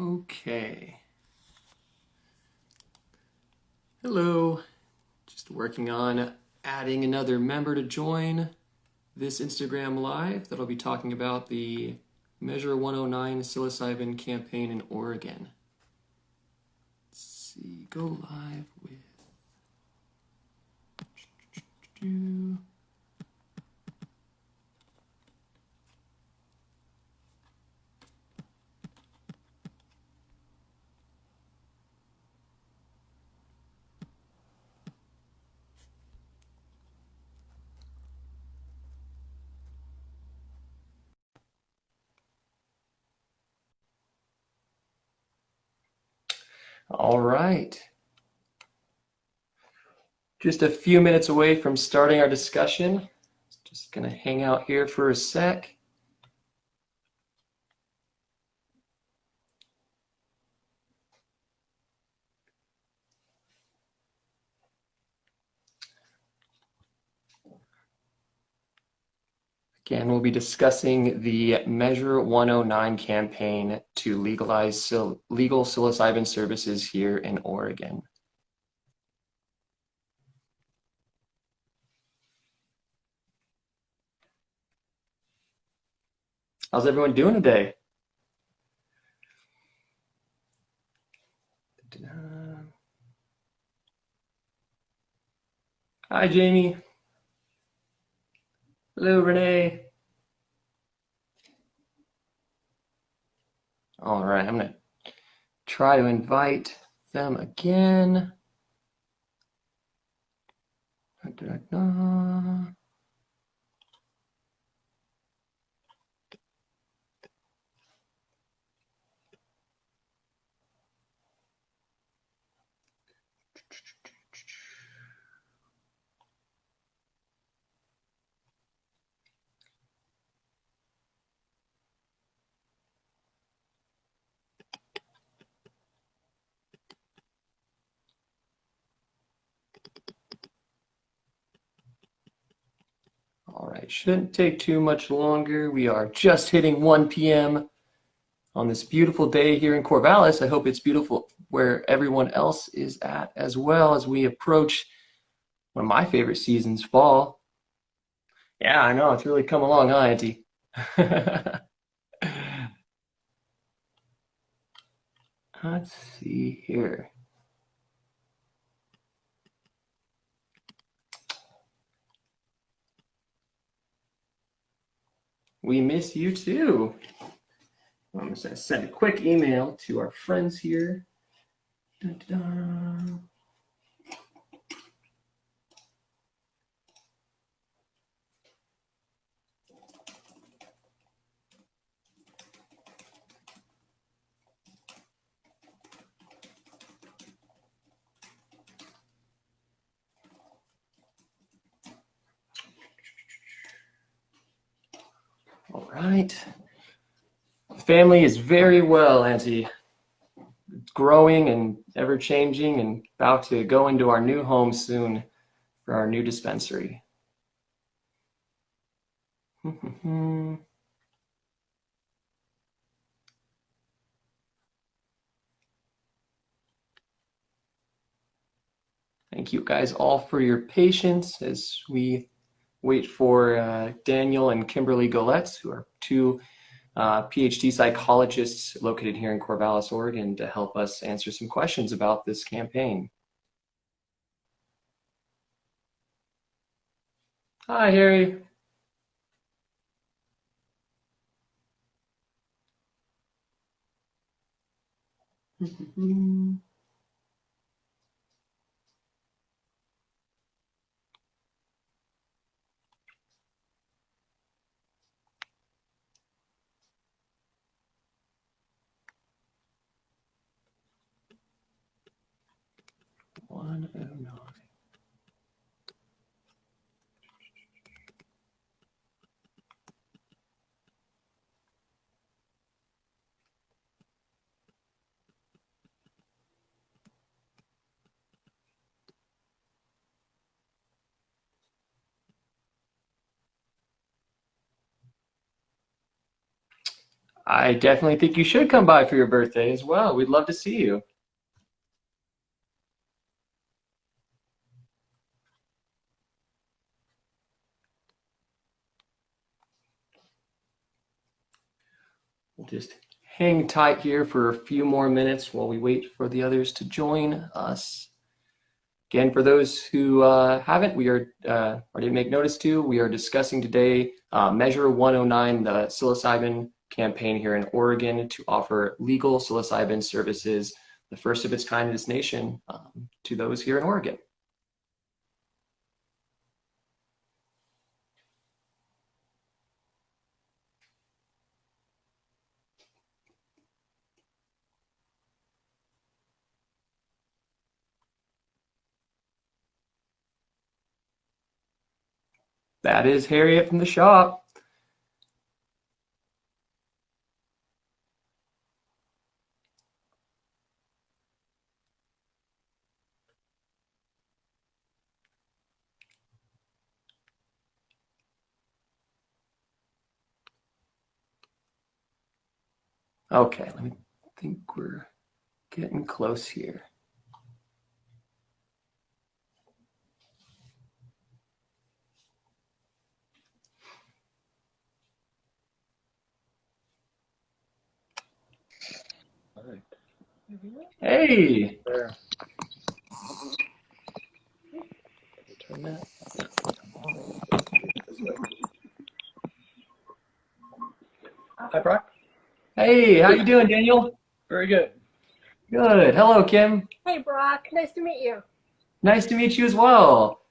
Okay. Hello. Just working on adding another member to join this Instagram Live that'll be talking about the Measure 109 psilocybin campaign in Oregon. Let's see, go live with... All right. Just a few minutes away from starting our discussion. Just gonna hang out here for a sec. Again, we'll be discussing the Measure 109 campaign to legalize legal psilocybin services here in Oregon. How's everyone doing today? Hi, Jamie. Hello, Renee. All right, I'm gonna try to invite them again. All right, shouldn't take too much longer. We are just hitting 1 p.m. on this beautiful day here in Corvallis. I hope it's beautiful where everyone else is at as well as we approach one of my favorite seasons, fall. Yeah, I know, it's really come along, huh, Auntie? Let's see here. We miss you too. I'm just going to send a quick email to our friends here. Dun, dun, dun. All right. The family is very well, Auntie. It's growing and ever changing and about to go into our new home soon for our new dispensary. Thank you guys all for your patience as we wait for Daniel and Kimberley Golletz, who are two Ph.D. psychologists located here in Corvallis, Oregon, to help us answer some questions about this campaign. Hi, Harry. One oh nine. I definitely think you should come by for your birthday as well. We'd love to see you. We'll just hang tight here for a few more minutes while we wait for the others to join us. Again, for those who haven't, we are, or didn't make notice to, we are discussing today Measure 109, the psilocybin campaign here in Oregon to offer legal psilocybin services, the first of its kind in this nation, to those here in Oregon. That is Harriet from the shop. Okay, let me think we're getting close here. Hey! There. Turn that. Hi, Brock. Hey, how you doing, Daniel? Very good. Good. Hello, Kim. Hey, Brock. Nice to meet you. Nice to meet you as well.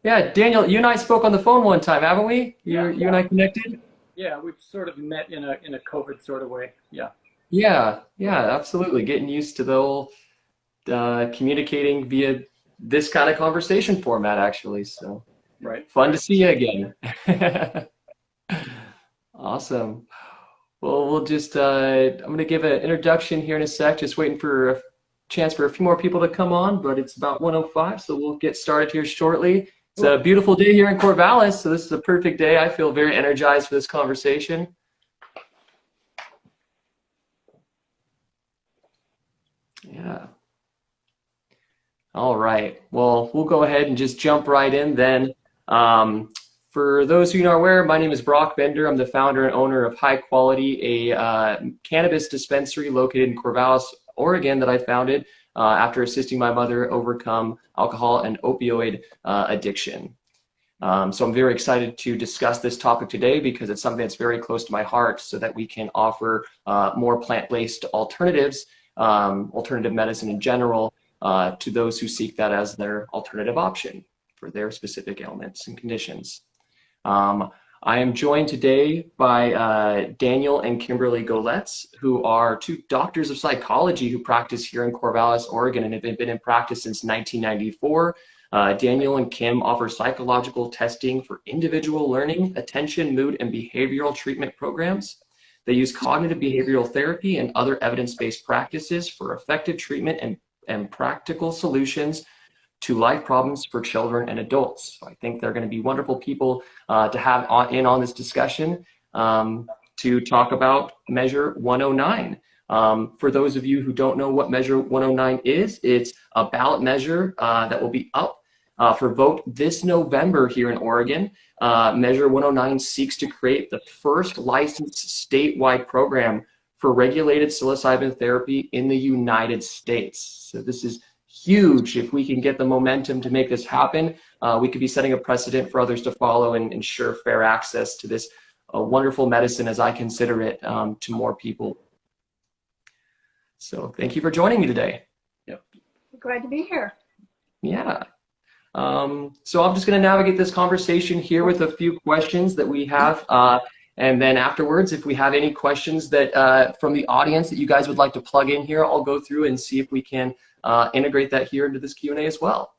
Yeah, Daniel, you and I spoke on the phone one time, haven't we? You and I connected? Yeah, we've sort of met in a COVID sort of way. Yeah. Yeah, absolutely. Getting used to the whole communicating via this kind of conversation format, actually. So Right. fun to see you again. Awesome. Well, we'll just, I'm going to give an introduction here in a sec, just waiting for a chance for a few more people to come on, but it's about 1:05, so we'll get started here shortly. It's a beautiful day here in Corvallis, so this is a perfect day. I feel very energized for this conversation. Yeah. All right. Well, we'll go ahead and just jump right in then. For those who are aware, my name is Brock Bender. I'm the founder and owner of High Quality, a cannabis dispensary located in Corvallis, Oregon, that I founded after assisting my mother overcome alcohol and opioid addiction. So I'm very excited to discuss this topic today because it's something that's very close to my heart so that we can offer more plant-based alternatives, alternative medicine in general, to those who seek that as their alternative option for their specific ailments and conditions. I am joined today by Daniel and Kimberley Golletz, who are two doctors of psychology who practice here in Corvallis, Oregon, and have been in practice since 1994. Daniel and Kim offer psychological testing for individual learning, attention, mood, and behavioral treatment programs. They use cognitive behavioral therapy and other evidence-based practices for effective treatment and practical solutions to life problems for children and adults. So I think they're going to be wonderful people to have on this discussion to talk about Measure 109. For those of you who don't know what Measure 109 is, it's a ballot measure that will be up for vote this November here in Oregon. Measure 109 seeks to create the first licensed statewide program for regulated psilocybin therapy in the United States. So this is huge. If we can get the momentum to make this happen, we could be setting a precedent for others to follow and ensure fair access to this wonderful medicine, as I consider it, to more people. So thank you for joining me today. Yep. Glad to be here. Yeah. So I'm just going to navigate this conversation here with a few questions that we have. And then afterwards, if we have any questions that from the audience that you guys would like to plug in here, I'll go through and see if we can integrate that here into this Q&A as well.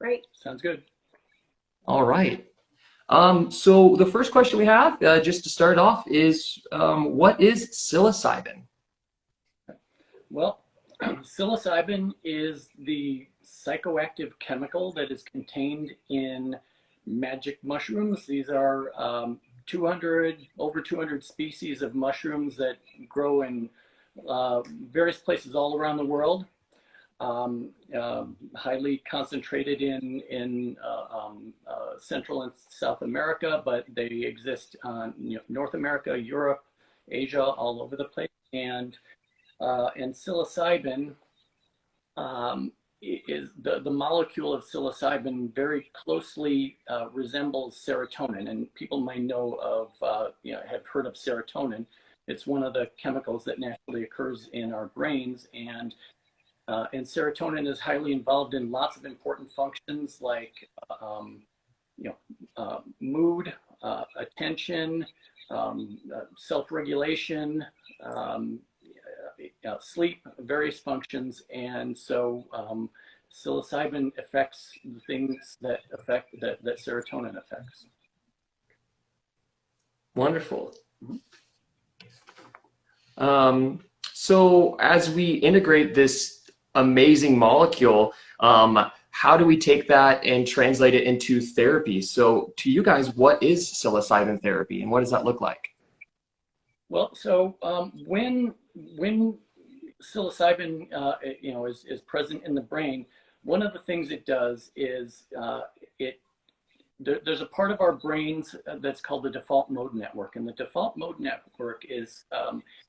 Great. Sounds good. All right. So the first question we have, just to start off, is what is psilocybin? Well, psilocybin is the psychoactive chemical that is contained in magic mushrooms. These are over 200 species of mushrooms that grow in various places all around the world. Highly concentrated in Central and South America, but they exist on North America, Europe, Asia, all over the place. And psilocybin is the molecule of psilocybin very closely resembles serotonin, and people might know of have heard of serotonin. It's one of the chemicals that naturally occurs in our brains, and serotonin is highly involved in lots of important functions like mood, attention, self-regulation, sleep, various functions. And so psilocybin affects the things that serotonin affects. Wonderful. So as we integrate this amazing molecule, how do we take that and translate it into therapy? So to you guys, what is psilocybin therapy and what does that look like? Well, so when psilocybin is present in the brain, one of the things it does is there's a part of our brains that's called the default mode network, and the default mode network is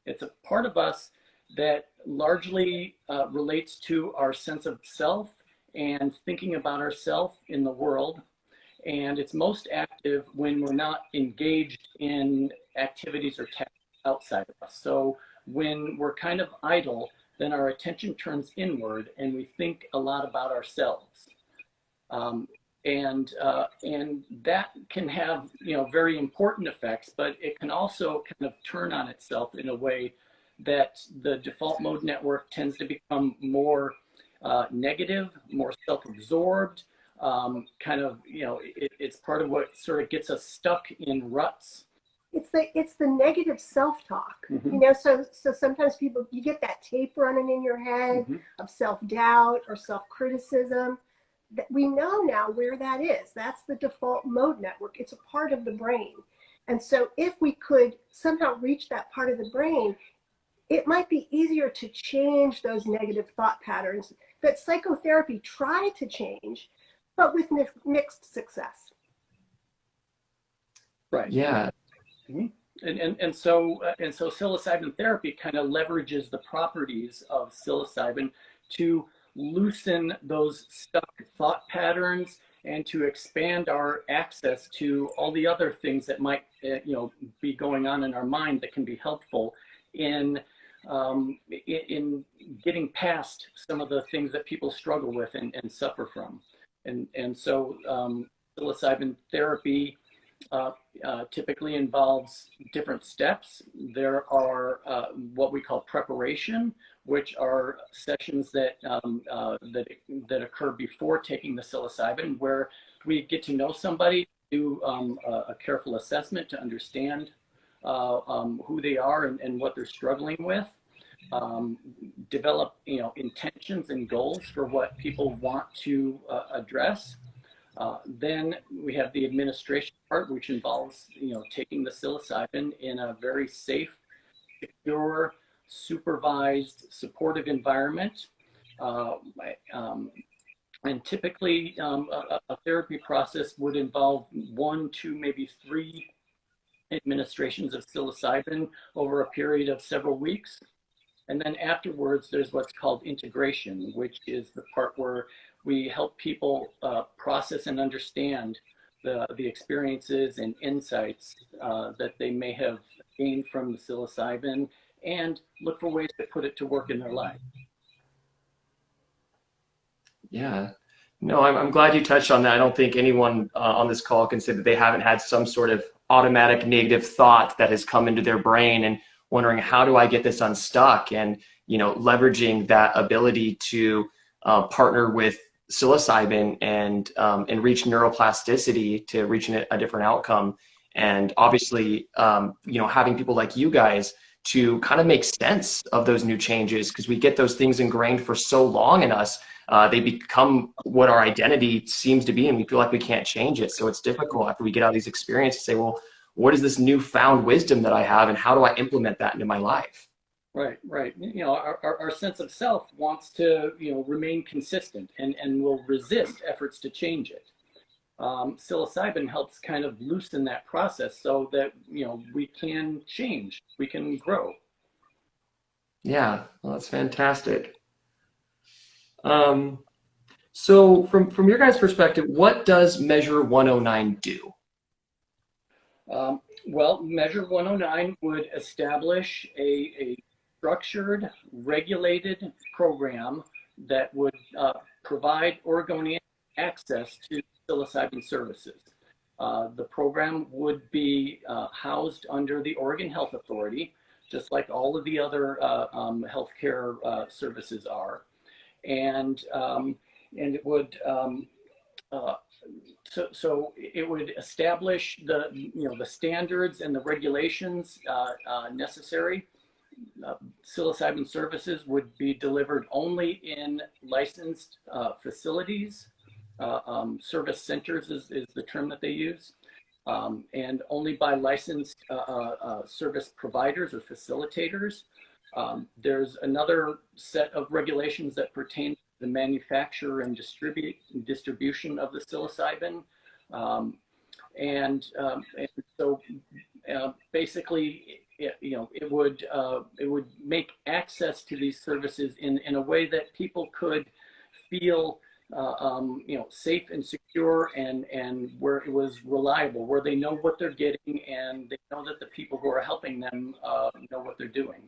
it's a part of us that largely relates to our sense of self and thinking about ourselves in the world. And it's most active when we're not engaged in activities or tasks outside of us. So when we're kind of idle, then our attention turns inward and we think a lot about ourselves. And that can have very important effects, but it can also kind of turn on itself in a way that the default mode network tends to become more negative, more self-absorbed, it's part of what sort of gets us stuck in ruts. It's the negative self-talk. Mm-hmm. So sometimes you get that tape running in your head Mm-hmm. of self-doubt or self-criticism. That we know now where that is. That's the default mode network. It's a part of the brain. And so if we could somehow reach that part of the brain, it might be easier to change those negative thought patterns that psychotherapy tried to change, but with mixed success. Right. Yeah. Mm-hmm. And so psilocybin therapy kind of leverages the properties of psilocybin to loosen those stuck thought patterns and to expand our access to all the other things that might be going on in our mind that can be helpful in getting past some of the things that people struggle with and suffer from. And so psilocybin therapy typically involves different steps. There are what we call preparation, which are sessions that occur before taking the psilocybin, where we get to know somebody, do a careful assessment to understand who they are and what they're struggling with, develop intentions and goals for what people want to address. Then we have the administration part, which involves taking the psilocybin in a very safe, secure, supervised, supportive environment. And typically a therapy process would involve 1, 2, maybe 3 administrations of psilocybin over a period of several weeks. And then afterwards, there's what's called integration, which is the part where we help people process and understand the experiences and insights that they may have gained from the psilocybin and look for ways to put it to work in their life. Yeah. No, I'm glad you touched on that. I don't think anyone on this call can say that they haven't had some sort of automatic negative thought that has come into their brain and wondering, how do I get this unstuck? And, leveraging that ability to partner with psilocybin and reach neuroplasticity to reach a different outcome. And obviously, having people like you guys to kind of make sense of those new changes, because we get those things ingrained for so long in us. They become what our identity seems to be, and we feel like we can't change it. So it's difficult after we get out of these experiences to say, well, what is this newfound wisdom that I have, and how do I implement that into my life? Right, right. Our sense of self wants to, remain consistent and will resist efforts to change it. Psilocybin helps kind of loosen that process so that, we can change, we can grow. Yeah, well, that's fantastic. So from your guys' perspective, what does Measure 109 do? Well, Measure 109 would establish a structured, regulated program that would provide Oregonians access to psilocybin services. The program would be housed under the Oregon Health Authority, just like all of the other healthcare services are, and it would so it would establish the standards and the regulations necessary. Psilocybin services would be delivered only in licensed facilities. Service centers is the term that they use, and only by licensed service providers or facilitators. There's another set of regulations that pertain to the manufacture and distribution of the psilocybin. And so basically, it would make access to these services in a way that people could feel safe and secure, and where it was reliable, where they know what they're getting and they know that the people who are helping them know what they're doing.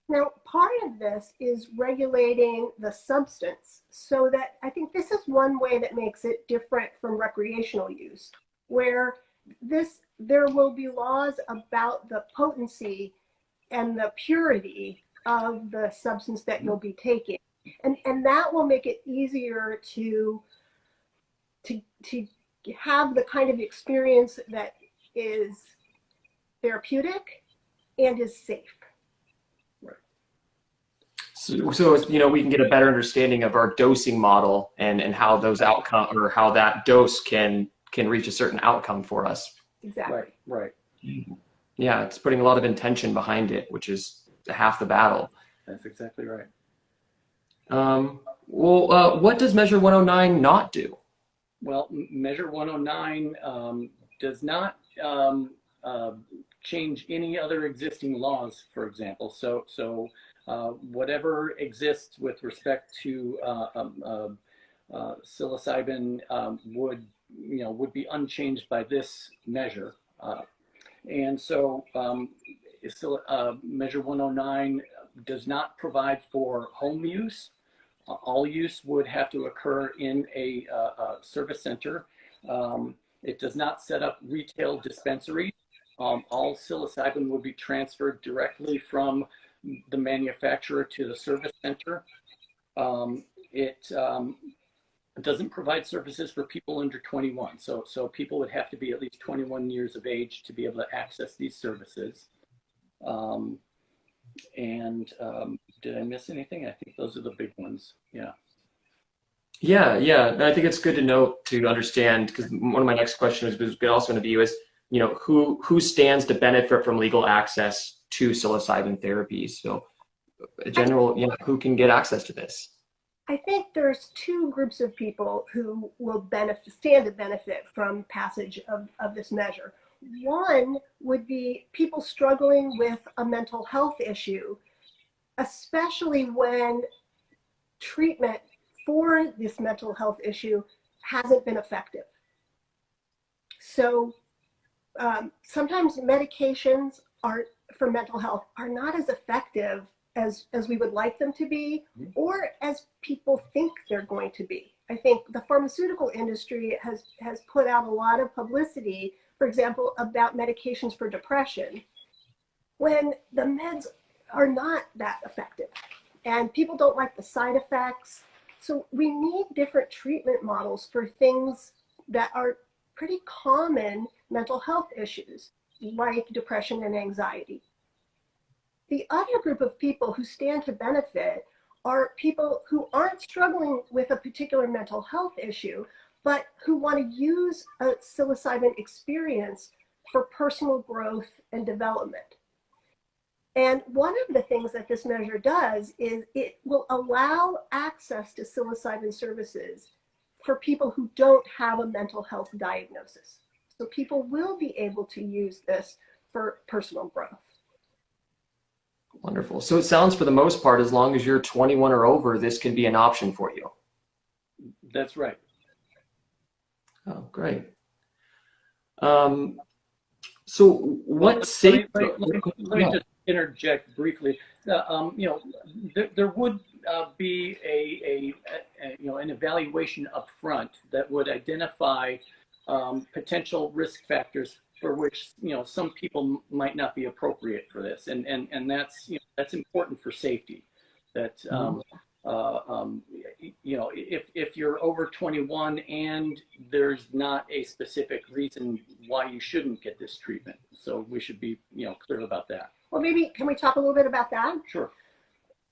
Now, part of this is regulating the substance, so that I think this is one way that makes it different from recreational use, where there will be laws about the potency and the purity of the substance that you'll be taking. And that will make it easier to have the kind of experience that is therapeutic and is safe. So we can get a better understanding of our dosing model and how those outcome, or how that dose can reach a certain outcome for us. Exactly. Right. Yeah, it's putting a lot of intention behind it, which is half the battle. That's exactly right. What does Measure 109 not do? Well, Measure 109 does not change any other existing laws, for example. So whatever exists with respect to psilocybin would be unchanged by this measure. And so Measure 109 does not provide for home use. All use would have to occur in a service center. It does not set up retail dispensaries. All psilocybin would be transferred directly from the manufacturer to the service center. It doesn't provide services for people under 21. So people would have to be at least 21 years of age to be able to access these services. Did I miss anything? I think those are the big ones. Yeah. And I think it's good to understand, because one of my next questions was also going to be who stands to benefit from legal access to psilocybin therapies. So, in general, who can get access to this? I think there's two groups of people who will stand to benefit from passage of this measure. One would be people struggling with a mental health issue, especially when treatment for this mental health issue hasn't been effective. So sometimes medications for mental health are not as effective as we would like them to be, or as people think they're going to be. I think the pharmaceutical industry has put out a lot of publicity, for example, about medications for depression, when the meds are not that effective and people don't like the side effects. So we need different treatment models for things that are pretty common mental health issues, like depression and anxiety. The other group of people who stand to benefit are people who aren't struggling with a particular mental health issue, but who want to use a psilocybin experience for personal growth and development. And one of the things that this measure does is it will allow access to psilocybin services for people who don't have a mental health diagnosis. So people will be able to use this for personal growth. Wonderful. So it sounds, for the most part, as long as you're 21 or over, this can be an option for you. That's right. Oh, great. So what Let me just interject briefly. There would be an evaluation up front that would identify potential risk factors for which some people might not be appropriate for this, and that's important for safety. That if you're over 21 and there's not a specific reason why you shouldn't get this treatment, so we should be clear about that. Well, maybe can we talk a little bit about that? Sure.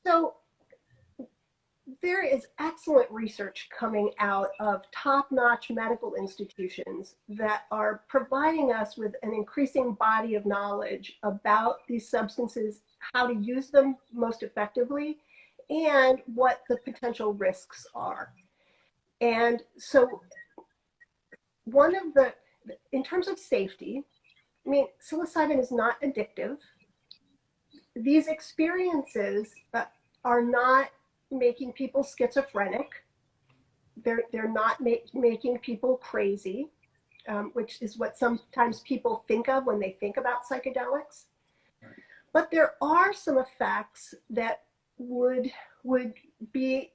So there is excellent research coming out of top-notch medical institutions that are providing us with an increasing body of knowledge about these substances, how to use them most effectively, and what the potential risks are. And so in terms of safety, I mean, psilocybin is not addictive. These experiences are not making people schizophrenic. They're not making people crazy, which is what sometimes people think of when they think about psychedelics. But there are some effects that would make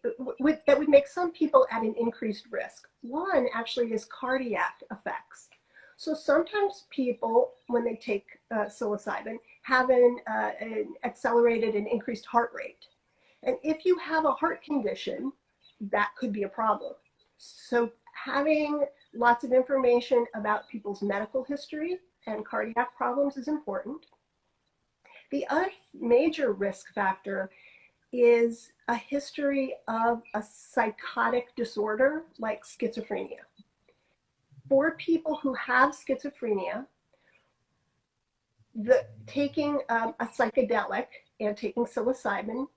some people at an increased risk. One actually is cardiac effects. So sometimes people, when they take psilocybin, have an accelerated and increased heart rate. And if you have a heart condition, that could be a problem. So having lots of information about people's medical history and cardiac problems is important. The other major risk factor is a history of a psychotic disorder like schizophrenia. For people who have schizophrenia, taking a psychedelic and taking psilocybin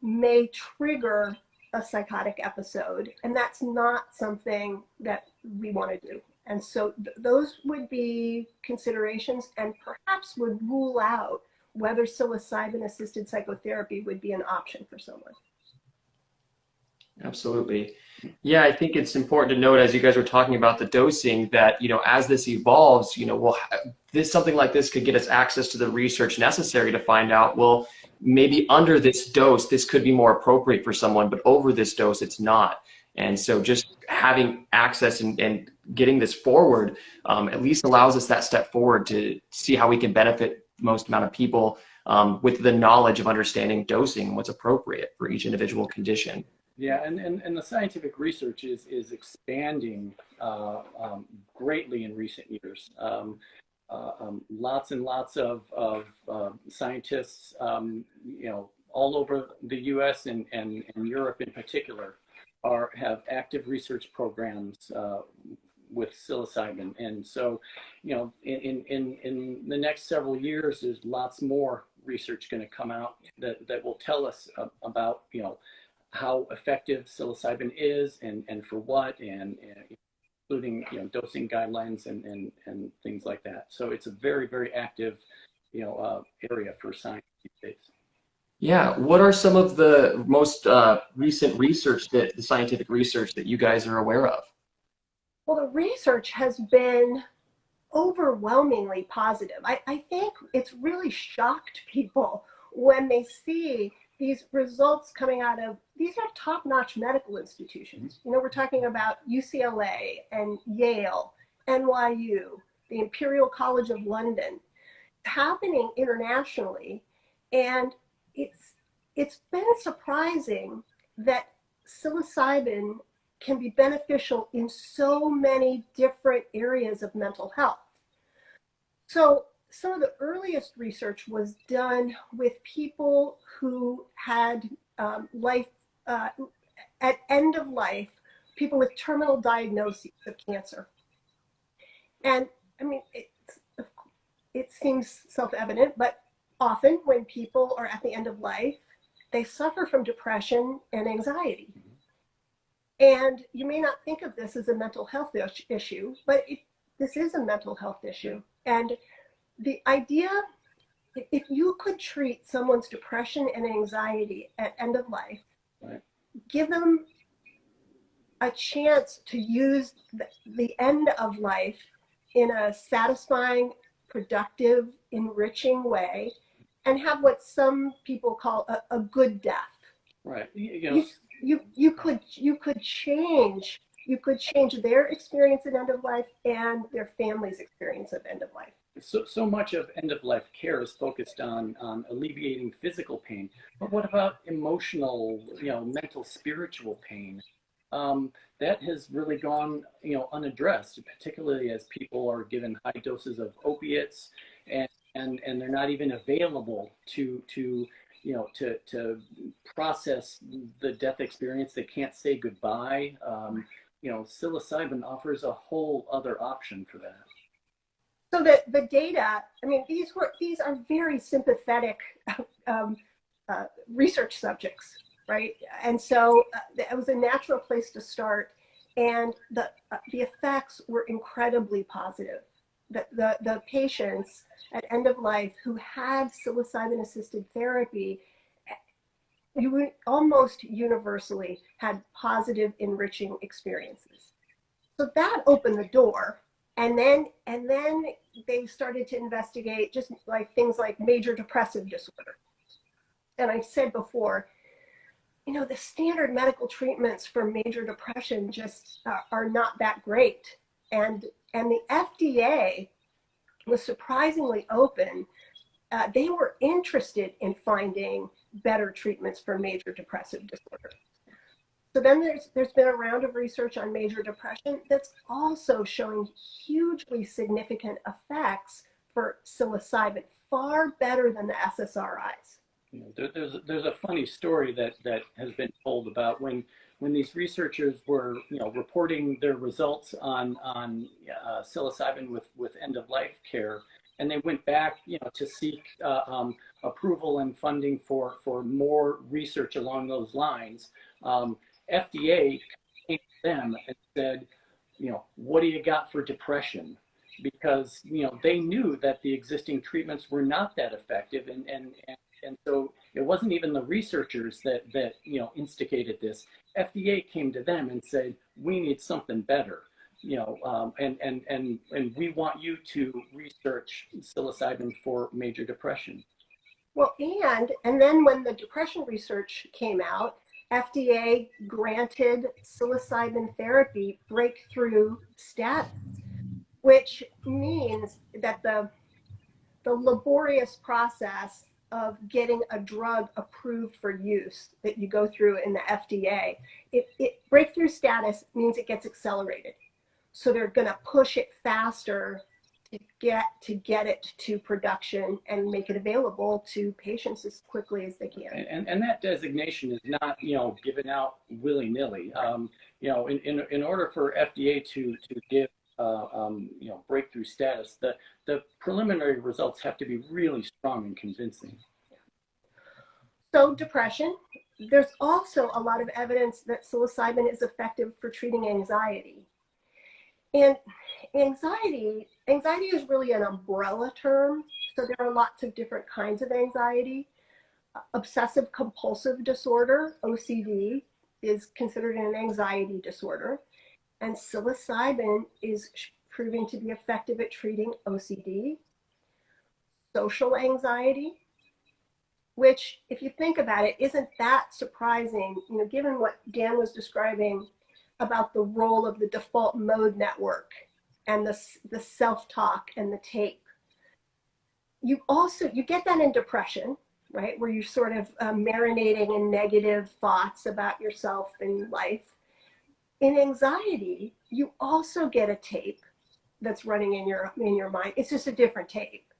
may trigger a psychotic episode, and that's not something that we want to do. And so those would be considerations, and perhaps would rule out whether psilocybin-assisted psychotherapy would be an option for someone. Absolutely. Yeah, I think it's important to note, as you guys were talking about the dosing, that, as this evolves, something like this could get us access to the research necessary to find out, well, maybe under this dose, this could be more appropriate for someone, but over this dose, it's not. And so just having access and getting this forward at least allows us that step forward to see how we can benefit the most amount of people with the knowledge of understanding dosing and what's appropriate for each individual condition. Yeah, and the scientific research is expanding greatly in recent years. Lots and lots of scientists, all over the U.S. and Europe in particular, have active research programs with psilocybin. And so, in the next several years, there's lots more research going to come out that will tell us about, how effective psilocybin is and for what, and including dosing guidelines and things like that. So it's a very, very active area for science these days. Yeah, what are some of the most recent research, the scientific research that you guys are aware of? Well, the research has been overwhelmingly positive. I think it's really shocked people when they see these results coming out of, these are top-notch medical institutions. We're talking about UCLA and Yale, NYU, the Imperial College of London, happening internationally. And it's been surprising that psilocybin can be beneficial in so many different areas of mental health. So some of the earliest research was done with people who had at end of life, people with terminal diagnoses of cancer. And I mean, it seems self-evident, but often when people are at the end of life, they suffer from depression and anxiety. And you may not think of this as a mental health issue, but this is a mental health issue. And the idea, if you could treat someone's depression and anxiety at end of life, Right. give them a chance to use the end of life in a satisfying, productive, enriching way, and have what some people call a good death. Right. You know, You could change their experience at end of life and their family's experience of end of life. so much of end-of-life care is focused on alleviating physical pain, but what about emotional, mental, spiritual pain? That has really gone, unaddressed, particularly as people are given high doses of opiates, and they're not even available to process the death experience. They can't say goodbye. Psilocybin offers a whole other option for that. So the data, I mean, these are very sympathetic research subjects, right? And so it was a natural place to start, and the effects were incredibly positive. The patients at end of life who had psilocybin-assisted therapy, you almost universally had positive, enriching experiences. So that opened the door. And then they started to investigate just like things like major depressive disorder. And I said before, the standard medical treatments for major depression just are not that great. And the FDA was surprisingly open. They were interested in finding better treatments for major depressive disorder. So then there's been a round of research on major depression that's also showing hugely significant effects for psilocybin, far better than the SSRIs. There's a funny story that has been told about when these researchers were reporting their results on psilocybin with end of life care, and they went back to seek approval and funding for more research along those lines. FDA came to them and said, what do you got for depression? Because they knew that the existing treatments were not that effective, and so it wasn't even the researchers that instigated this. FDA came to them and said, we need something better, and we want you to research psilocybin for major depression. Well, and then when the depression research came out, FDA granted psilocybin therapy breakthrough status, which means that the laborious process of getting a drug approved for use that you go through in the FDA, breakthrough status means it gets accelerated. So they're going to push it faster to get it to production and make it available to patients as quickly as they can. And that designation is not given out willy-nilly. In order for FDA to give breakthrough status, the preliminary results have to be really strong and convincing. So depression, there's also a lot of evidence that psilocybin is effective for treating anxiety. And anxiety is really an umbrella term. So there are lots of different kinds of anxiety. Obsessive compulsive disorder, OCD, is considered an anxiety disorder. And psilocybin is proving to be effective at treating OCD. Social anxiety, which, if you think about it, isn't that surprising, given what Dan was describing about the role of the default mode network and the self-talk and the tape. You get that in depression, right? Where you're sort of marinating in negative thoughts about yourself and life. In anxiety, you also get a tape that's running in your mind. It's just a different tape,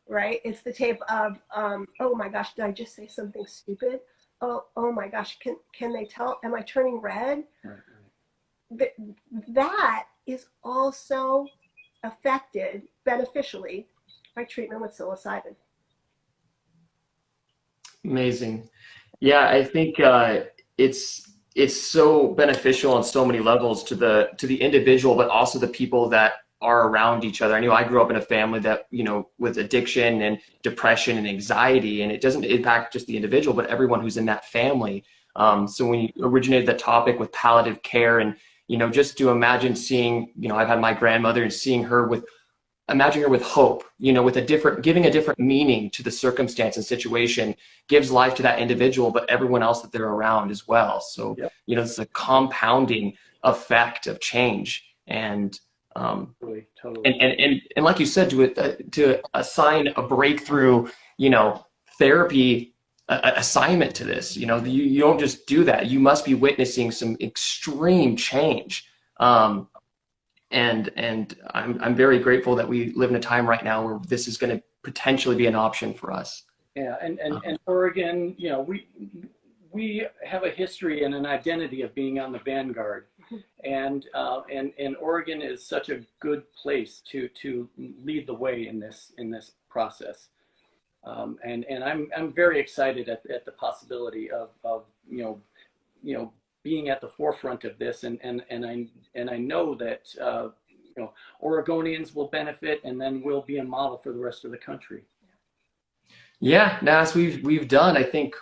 right? It's the tape of, oh my gosh, did I just say something stupid? Oh my gosh, can they tell? Am I turning red? Right. That is also affected beneficially by treatment with psilocybin. Amazing. Yeah, I think it's so beneficial on so many levels to the individual, but also the people that are around each other. I know I grew up in a family that, with addiction and depression and anxiety, and it doesn't impact just the individual, but everyone who's in that family. So when you originated that topic with palliative care, and just to imagine seeing, I've had my grandmother, and seeing her with, imagine her with hope, with giving a different meaning to the circumstance and situation, gives life to that individual, but everyone else that they're around as well. So, Yep. It's a compounding effect of change. And, Totally. and like you said, to assign a breakthrough, therapy assignment to this, you don't just do that. You must be witnessing some extreme change. And I'm very grateful that we live in a time right now where this is going to potentially be an option for us. Yeah, and Oregon, we have a history and an identity of being on the vanguard, and Oregon is such a good place to lead the way in this process, and I'm very excited at the possibility of being at the forefront of this, and I know that Oregonians will benefit, and then we'll be a model for the rest of the country. Yeah, now as we've done, I think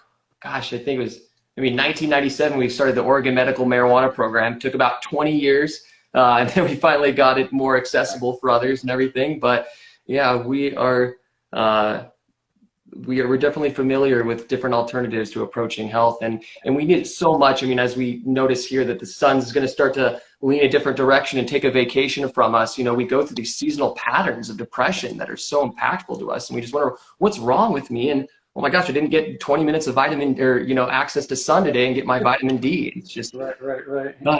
it was maybe 1997 we started the Oregon Medical Marijuana Program. It took about 20 years, and then we finally got it more accessible for others and everything. But yeah, we're definitely familiar with different alternatives to approaching health, and we need it so much. I mean, as we notice here that the sun's going to start to lean a different direction and take a vacation from us, we go through these seasonal patterns of depression that are so impactful to us, and we just wonder what's wrong with me, and oh my gosh, I didn't get 20 minutes of vitamin or access to sun today and get my vitamin D. It's just right.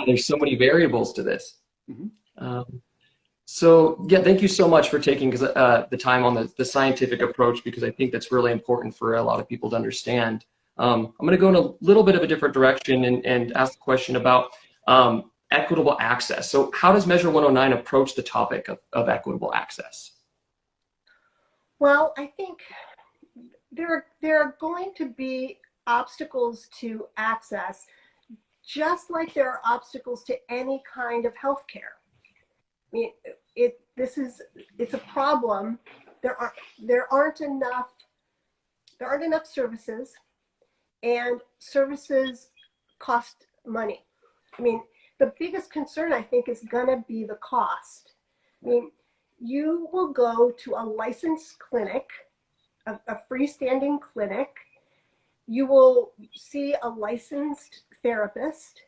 there's so many variables to this. Mm-hmm. So yeah, thank you so much for taking the time on the scientific approach, because I think that's really important for a lot of people to understand. I'm going to go in a little bit of a different direction and ask a question about equitable access. So how does Measure 109 approach the topic of equitable access? Well, I think there are going to be obstacles to access, just like there are obstacles to any kind of healthcare. I mean, it's a problem. There aren't enough services, and services cost money. I mean, the biggest concern, I think, is going to be the cost. I mean, you will go to a licensed clinic, a freestanding clinic. You will see a licensed therapist.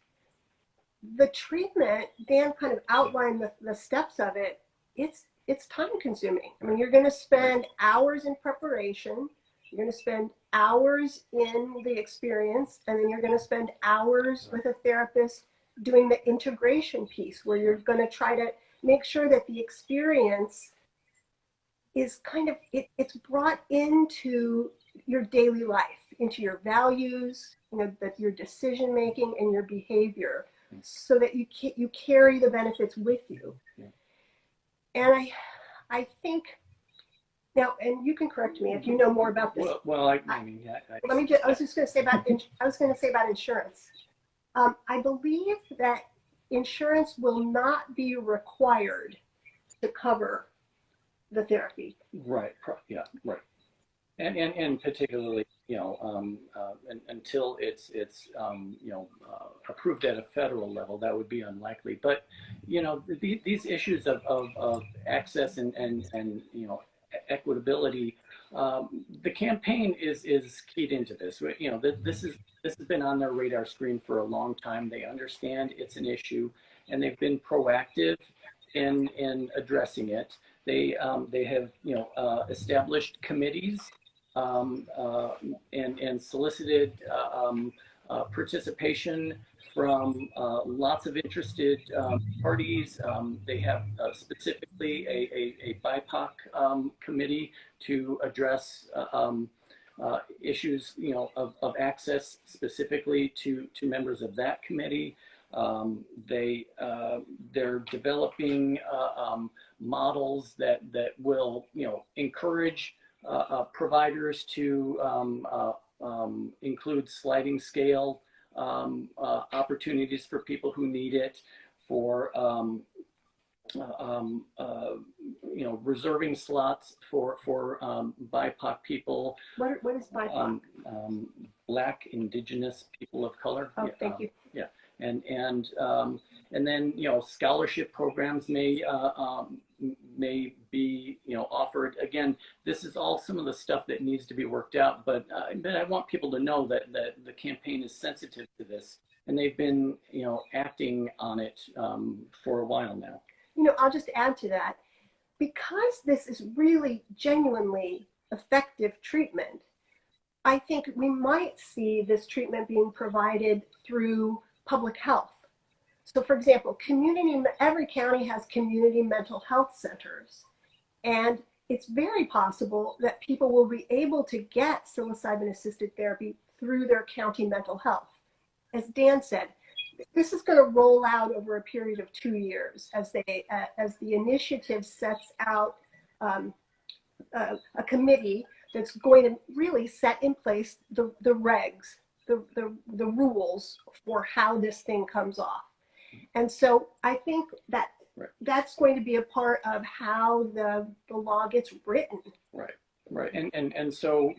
The treatment, Dan kind of outlined the steps of it. It's time consuming. I mean, you're going to spend hours in preparation. You're going to spend hours in the experience, and then you're going to spend hours with a therapist doing the integration piece, where you're going to try to make sure that the experience is kind of, it's brought into your daily life, into your values, that your decision making and your behavior, so that you carry the benefits with you. Yeah. And I think now, and you can correct me if you know more about this. Well, I mean, yeah. Let me I was going to say about insurance. I believe that insurance will not be required to cover the therapy. Right. Yeah. Right. And particularly, until it's approved at a federal level, that would be unlikely. But these issues of access and equitability, the campaign is keyed into this. This has been on their radar screen for a long time. They understand it's an issue, and they've been proactive in addressing it. They have established committees and solicited participation from lots of interested parties. They have specifically a BIPOC committee to address issues of access specifically to members of that committee. They're developing models that will, encourage providers to include sliding scale opportunities for people who need it, for reserving slots for BIPOC people. What is BIPOC? Black, Indigenous, people of color. Oh, thank you. Yeah, and then scholarship programs may be offered. Again, this is all some of the stuff that needs to be worked out. But I want people to know that the campaign is sensitive to this, and they've been acting on it for a while now. I'll just add to that, because this is really genuinely effective treatment. I think we might see this treatment being provided through public health. So for example, every county has community mental health centers. And it's very possible that people will be able to get psilocybin-assisted therapy through their county mental health. As Dan said, this is going to roll out over a period of 2 years as the initiative sets out a committee that's going to really set in place the regs, the rules for how this thing comes off. And so I think that that's going to be a part of how the law gets written. Right. And so,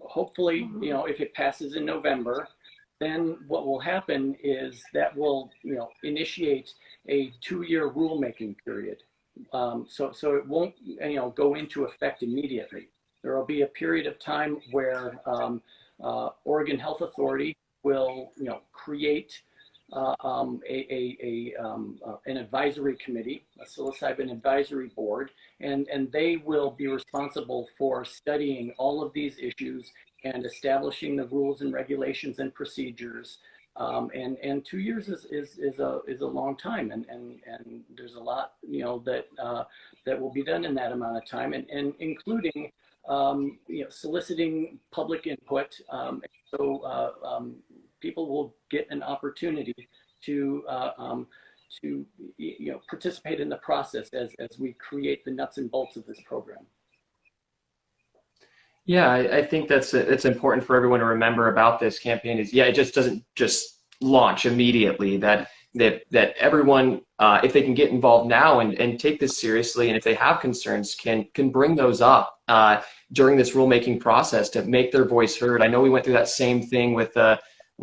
hopefully, if it passes in November, then what will happen is that will, initiate a 2-year rulemaking period. So it won't, go into effect immediately. There will be a period of time where Oregon Health Authority will, create an advisory committee, a psilocybin advisory board, and they will be responsible for studying all of these issues and establishing the rules and regulations and procedures. And 2 years is a long time, and there's a lot that will be done in that amount of time, and including soliciting public input. So people will get an opportunity to participate in the process as we create the nuts and bolts of this program. Yeah, I think it's important for everyone to remember about this campaign is, it just doesn't just launch immediately. That everyone, if they can get involved now and take this seriously, and if they have concerns, can bring those up during this rulemaking process to make their voice heard. I know we went through that same thing with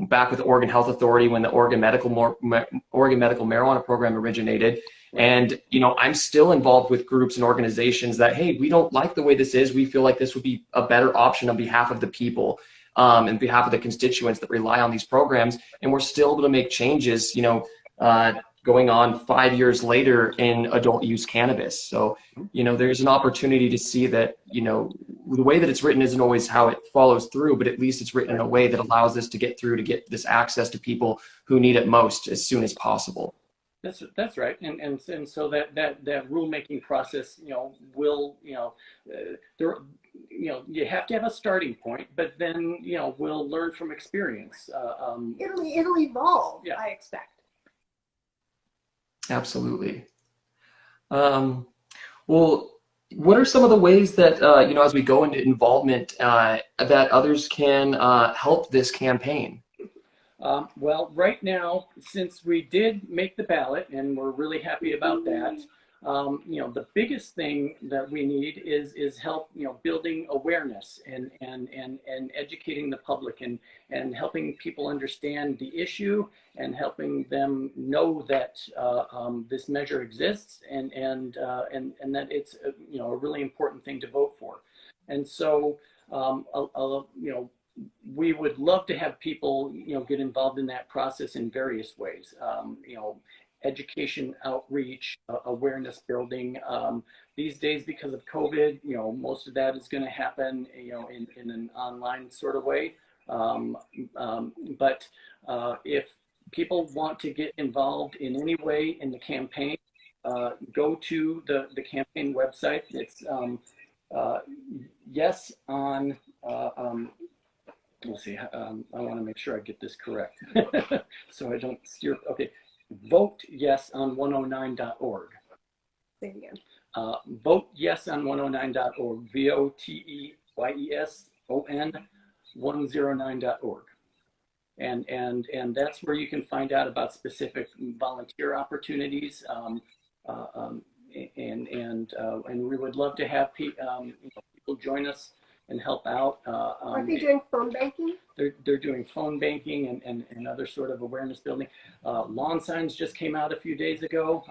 back with the Oregon Health Authority when the Oregon Medical Marijuana Program originated. And, I'm still involved with groups and organizations that, hey, we don't like the way this is. We feel like this would be a better option on behalf of the people, and behalf of the constituents that rely on these programs. And we're still able to make changes, going on 5 years later in adult use cannabis. So, there's an opportunity to see that, the way that it's written isn't always how it follows through, but at least it's written in a way that allows this to get through, to get this access to people who need it most as soon as possible. That's right, and so that rulemaking process, will, there, you have to have a starting point, but then we'll learn from experience. It'll evolve, I expect. Absolutely. Well, what are some of the ways that as we go into involvement, that others can help this campaign? Well, right now, since we did make the ballot, and we're really happy about that, the biggest thing that we need is help, building awareness and educating the public and helping people understand the issue and helping them know that this measure exists and that it's a really important thing to vote for. And so we would love to have people get involved in that process in various ways. Education, outreach, awareness building. These days, because of COVID, most of that is going to happen, in an online sort of way. But if people want to get involved in any way in the campaign, go to the campaign website. It's yes on let's see, I want to make sure I get this correct so I don't steer. Okay, vote yes on 109.org. Say it again. Vote yes on 109.org, VOTEYESON 109.org. And that's where you can find out about specific volunteer opportunities. And we would love to have people join us and help out. Are they doing phone banking? They're doing phone banking and other sort of awareness building. Lawn signs just came out a few days ago,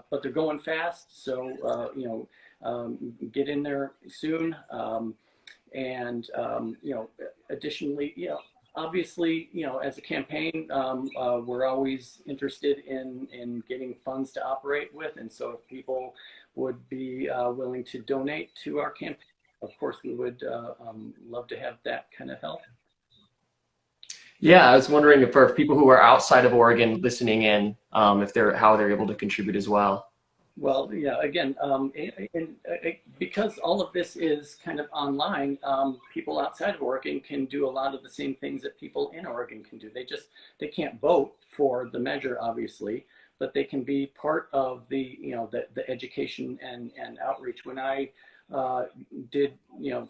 but they're going fast. So, get in there soon. Additionally, obviously, as a campaign, we're always interested in getting funds to operate with. And so if people would be willing to donate to our campaign, of course, we would love to have that kind of help. Yeah, I was wondering if for people who are outside of Oregon listening in, how they're able to contribute as well. Well, yeah, again, because all of this is kind of online, people outside of Oregon can do a lot of the same things that people in Oregon can do. They can't vote for the measure, obviously, but they can be part of the education and outreach. When I did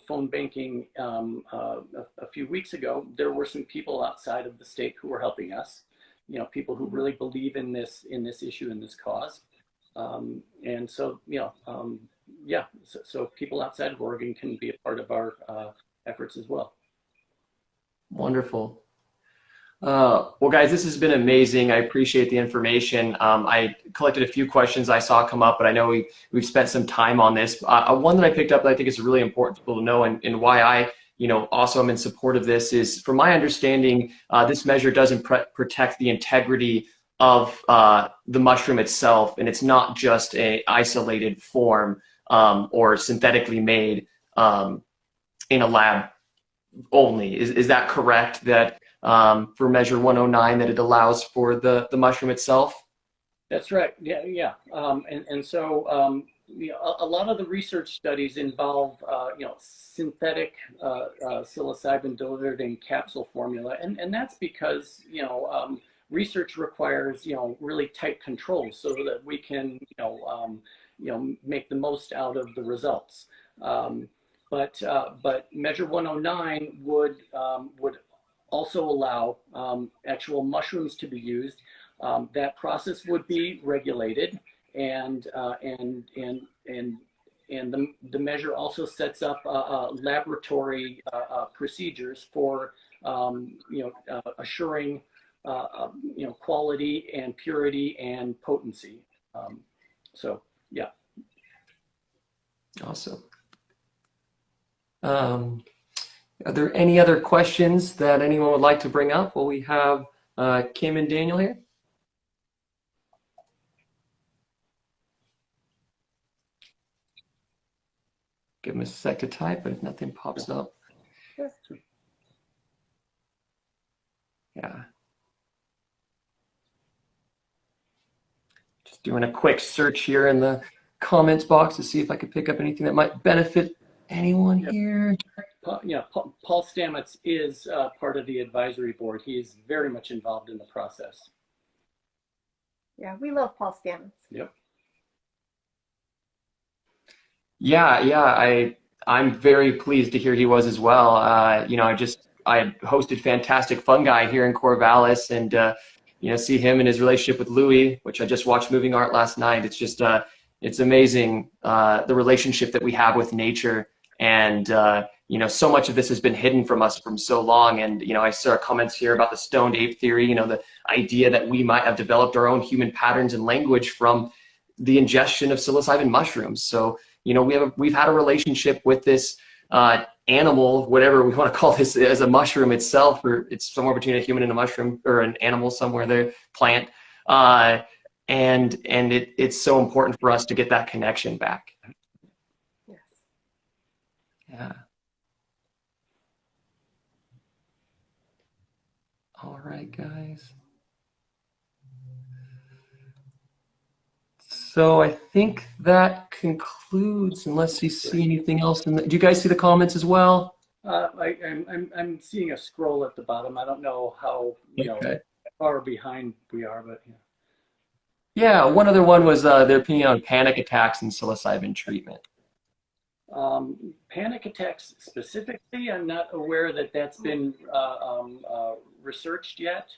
phone banking a few weeks ago, there were some people outside of the state who were helping us, people who really believe in this issue, in this cause. And so, so people outside of Oregon can be a part of our efforts as well. Wonderful. Well, guys, this has been amazing. I appreciate the information. I collected a few questions I saw come up, but I know we've spent some time on this. One that I picked up that I think is really important for people to know, and why I also am in support of this, is, from my understanding, this measure doesn't protect the integrity of the mushroom itself, and it's not just a isolated form or synthetically made in a lab only. Is that correct, that for measure 109, that it allows for the mushroom itself? That's right. Yeah. So a lot of the research studies involve synthetic psilocybin delivered in capsule formula, and that's because research requires really tight controls so that we can make the most out of the results. But measure 109 would also allow actual mushrooms to be used. That process would be regulated, and the measure also sets up laboratory procedures for assuring quality and purity and potency. So yeah. Awesome. Are there any other questions that anyone would like to bring up while we have Kim and Daniel here? Give them a sec to type, but if nothing pops up. Yeah. Just doing a quick search here in the comments box to see if I could pick up anything that might benefit anyone here. Paul Stamets is part of the advisory board. He is very much involved in the process. Yeah, we love Paul Stamets. Yep. Yeah, I'm very pleased to hear he was as well. I hosted Fantastic Fungi here in Corvallis, and see him and his relationship with Louis, which I just watched Moving Art last night. It's just it's amazing the relationship that we have with nature, and so much of this has been hidden from us for so long. And I saw comments here about the stoned ape theory, the idea that we might have developed our own human patterns and language from the ingestion of psilocybin mushrooms. So we've had a relationship with this animal, whatever we want to call this, as a mushroom itself, or it's somewhere between a human and a mushroom, or an animal somewhere there, plant. And it's so important for us to get that connection back. Yes. Yeah. All right, guys. So I think that concludes, unless you see anything else. Do you guys see the comments as well? I'm seeing a scroll at the bottom. I don't know how, Okay. far behind we are, but yeah. Yeah, one other one was their opinion on panic attacks and psilocybin treatment. Panic attacks specifically, I'm not aware that that's been researched yet.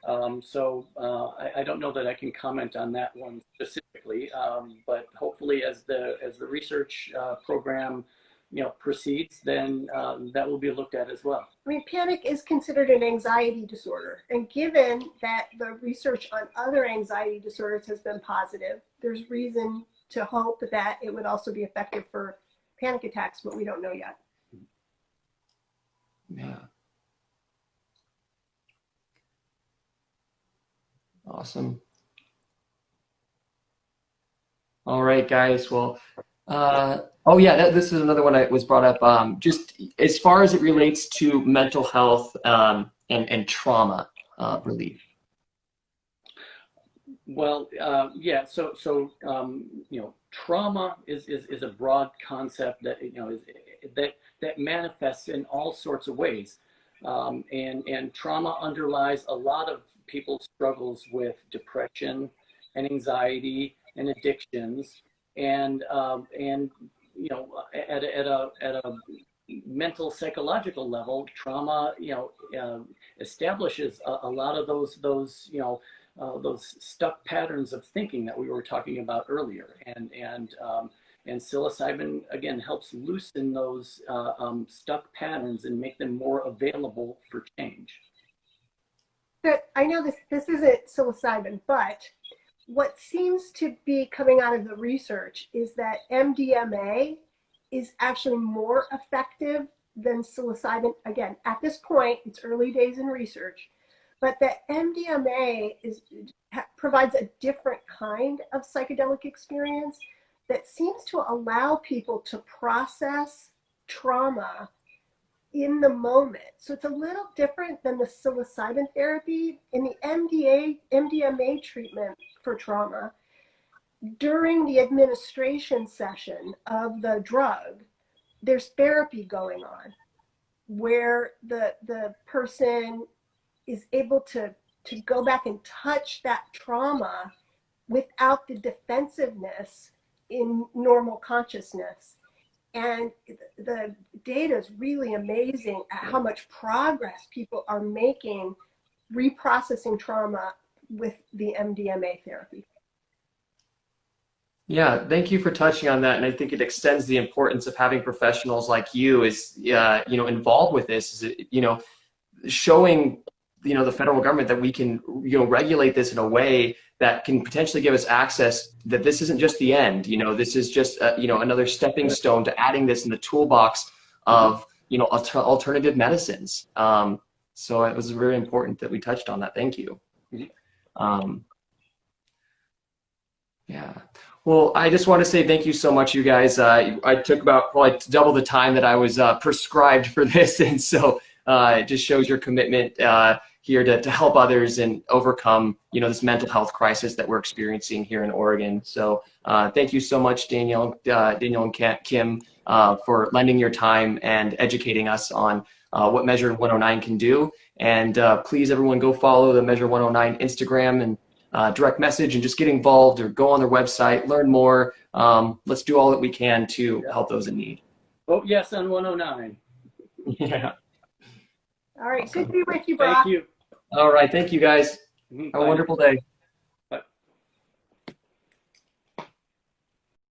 I don't know that I can comment on that one specifically, but hopefully as the research program proceeds, then that will be looked at as well. I mean, panic is considered an anxiety disorder. And given that the research on other anxiety disorders has been positive, there's reason to hope that it would also be effective for panic attacks, but we don't know yet. Yeah. Awesome. All right, guys. Well, oh yeah, this is another one that was brought up. Just as far as it relates to mental health and trauma relief. Well, yeah. Trauma is a broad concept that that manifests in all sorts of ways, and trauma underlies a lot of people's struggles with depression and anxiety and addictions, and at a mental psychological level, trauma establishes a lot of those stuck patterns of thinking that we were talking about earlier, and psilocybin again helps loosen those stuck patterns and make them more available for change. But I know this isn't psilocybin, but what seems to be coming out of the research is that MDMA is actually more effective than psilocybin. Again, at this point, it's early days in research, but that MDMA provides a different kind of psychedelic experience that seems to allow people to process trauma in the moment. So it's a little different than the psilocybin therapy. In the MDMA treatment for trauma, during the administration session of the drug, there's therapy going on where the person is able to go back and touch that trauma without the defensiveness in normal consciousness. And the data is really amazing at how much progress people are making reprocessing trauma with the MDMA therapy. Yeah, thank you for touching on that, and I think it extends the importance of having professionals like you involved with this. Showing the federal government that we can regulate this in a way that can potentially give us access, that this isn't just the end. This is just another stepping stone to adding this in the toolbox of alternative medicines. So it was very important that we touched on that. Thank you. Yeah. Well, I just want to say thank you so much, you guys. I took about probably double the time that I was prescribed for this, and so it just shows your commitment here to help others and overcome this mental health crisis that we're experiencing here in Oregon. So thank you so much, Danielle and Kim, for lending your time and educating us on what Measure 109 can do. And please, everyone, go follow the Measure 109 Instagram and direct message, and just get involved or go on their website, learn more. Let's do all that we can to help those in need. Vote yes on 109. Yeah. All right, awesome. Good to be with you, Thank Brock. you. All right, thank you guys. Have a wonderful day.